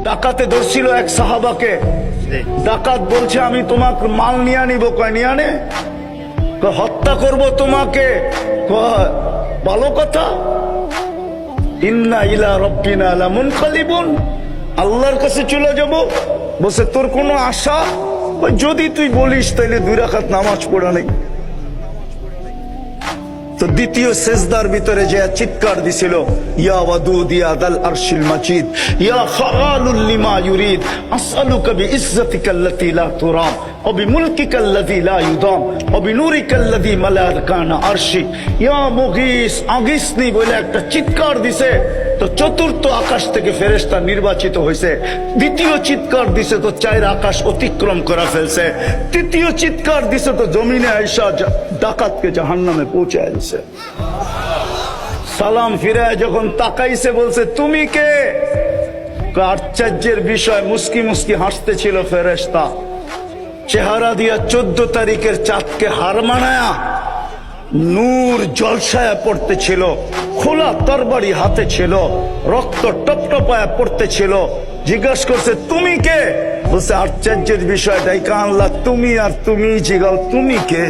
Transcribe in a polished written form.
ডাকাতে ধরছিল এক সাহাবাকে। ডাকাত বলছে আমি তোমাকে মাল নিয়ে নিব। কয় নিয়ে আনে? হত্যা করব তোমাকে। ভালো কথা। ইন্না ইলা রাব্বিনা লামুনকালিবুন, আল্লাহর কাছে চলে যাব। বলছে তোর কোনো আশা? যদি তুই বলিস তাইলে 2 রাকাত নামাজ পড়া নেই। তো দ্বিতীয় সেজদার ভিতরে যে চিৎকার দিছিল, ইয়া ওয়াদুদ ইয়া দাল আরশিল মাজিদ ইয়া ফাআলুল লিমা ইউরিদ আসআলুকা বিইজ্জাতিকাল্লাতী লা তুরাম ওয়া বিমুলকিকাল্লাযী লা ইউদাম ওয়া বিনুরিকাল্লাযী মালা কানা আরশি ইয়া মুগীস আগিসনি বলে একটা চিৎকার দিছে। তো চতুর্থ আকাশ থেকে ফেরেশতা নির্বাচিত হয়েছে। দ্বিতীয় চিৎকার দিছে তো 4 আকাশ অতিক্রম করা ফেলছে। তৃতীয় চিৎকার দিছে তো জমিনে আয়েশা ডাকাতকে জাহান্নামে পৌঁছায় দিছে। সালাম ফিরায় যখন তাকাইছে বলছে তুমি কে? আশ্চর্যের বিষয়, মুস্কি মুস্কি হাসতেছিল ফেরেশতা। চেহারা দিয়া 14 তারিখের চাঁদকে হার মানায়া নূর জলসায়া পড়তেছিল, খোলা তরবারি হাতে ছিল, রক্ত টপটপায়া পড়তেছিল। জিজ্ঞাসা করছে তুমি কে? বলছে আশ্চর্যের বিষয়, ডাইকা আল্লাহ তুমি আর তুমি জিগাও তুমি কে?